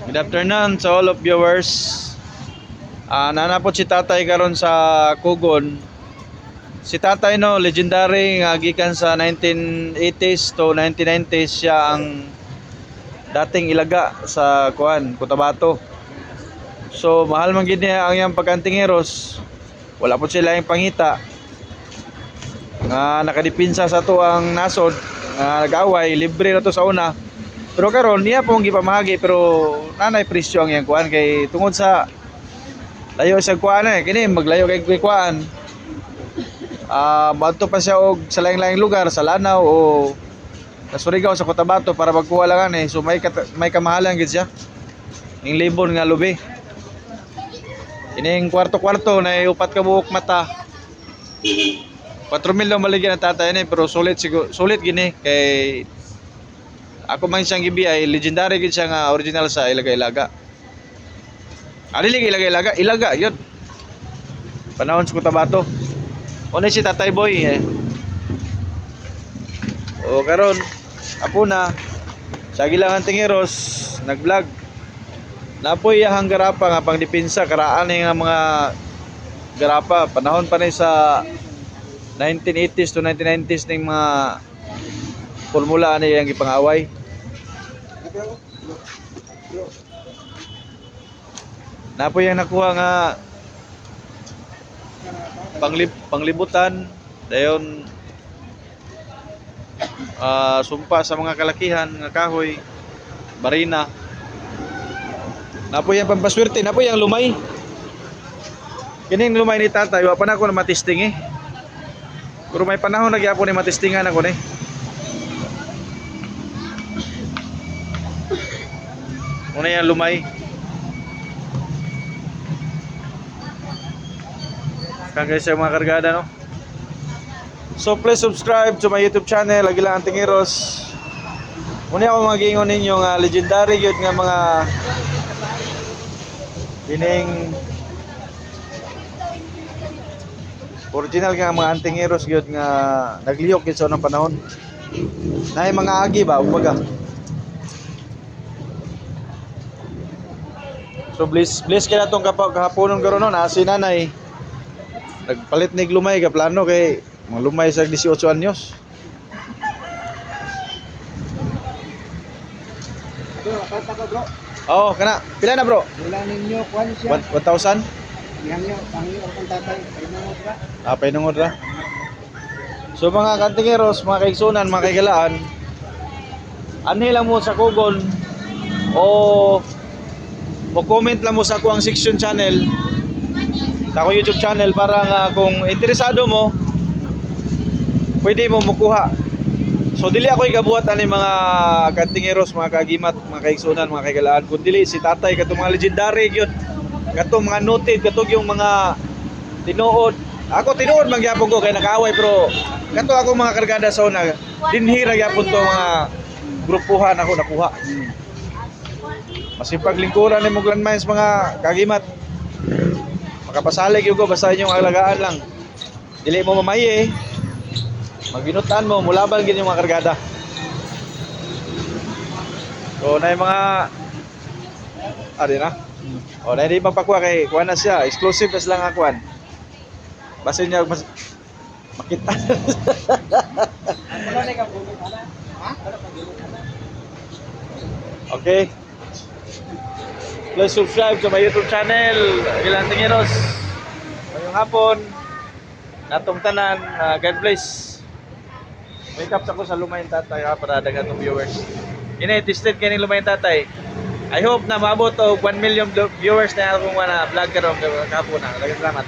Good afternoon to all of viewers. Nanapot si Tatay karon sa Kugon. Si Tatay no, legendary nga gikan sa 1980s to 1990s siya ang dating ilaga sa Cotabato. So mahal man gid niya ang iyang pagkantingeros. Wala po sila yung pangita. Nga nakadipinsa sa to ang nasod nga nag-away, libre na to sa una. Pero karon niya pong gipamahagi pero nanay presyo ang iyang kuan kay tungod sa layo sa kuan kini maglayo kay kuan. Badto pa siya og sa laing-laing lugar sa Lanao o sa Surigao sa Cotabato para magkuha lang ani. So may kamahalan gid siya. Ning libon nga lubi. Ining kwarto-kwarto na upat ka buok mata. 4,000 lang maligyan ang tatay ni pero sulit gini kay ako man siyang gibi ay legendary gid siya nga original sa Ilaga-Ilaga. Dili Ilaga yun. Panahon sa Cotabato. Una si Tatay Boy O karon apo na sa Gilangan Tingeros nag-vlog. Napoy yang garapa nga pang depensa karaan nga mga garapa panahon pa ni sa 1980s to 1990s ning mga formula ani yang gipangaway. Napoy yang nakuha nga panglibutan dayon sumpa sa mga kalakihan nga kahoy barina. Napoy yang pampaswerte, napoy yang lumay. Kining lumay ni tatay wa pa na ko na matisting pero may panahon na gyapon ni matistingan ako ni. Una yung lumay. Kagaya sa mga kargada no. So please subscribe to my YouTube channel Gilangan Tingeros. Muna ako mag-iingon ninyo nga legendary yun nga mga bining original nga mga antingeros yun nga nagliyok yun sa unang panahon. Na yung mga agi ba umaga. So bless kaya itong kahaponon garo no na si nanay nagpalit nig lumay ka plano kay mga lumay sa 18 anyos. Bro. Oh, kana pila na bro? Wala ninyo kwan siya. 1,000? Yang pangi ang tatay pinungod ra. Painungod ra. So mga kantingeros, mga kaigsunan, mga kaigalaan, anhi lang mo sa Kugon o comment lang mo sa akong section channel sa akong YouTube channel para nga kung interesado mo pwede mo mukuha. So dili ako igabuhat ani mga kantingeros, mga kagimat, mga kaigsunan, mga kaigalaan, kun dili si tatay katong mga legendary gyud, katong mga noted, katong yung mga tinuod. Ako tinuod man gyapon ko kay nakaaway pero kato ako mga kargada sa una dinhi ra gyapon to mga grupuhan ako nakuha. Masipag lingkuran ni Muglan Mines mga kagimat. Makapasalig yung ko basta inyong alagaan lang. Dili mo mamaye. Magbinutan mo mulaban gid yung mga kargada. So na yung mga na. O na hindi magpakuha kay kuha na siya. Exclusive na silang akuan. Basin niya makita. Okay. Please subscribe to my YouTube channel Gilangan Tingeros. Ngayong hapon natong tanan, God bless. Wake up sa ko sa lumayan tatay para dagan tong viewers. Ini-tested kini lumayan tatay. I hope na maabot og 1 million viewers na akong vlog karon kahapon na. Daghang salamat.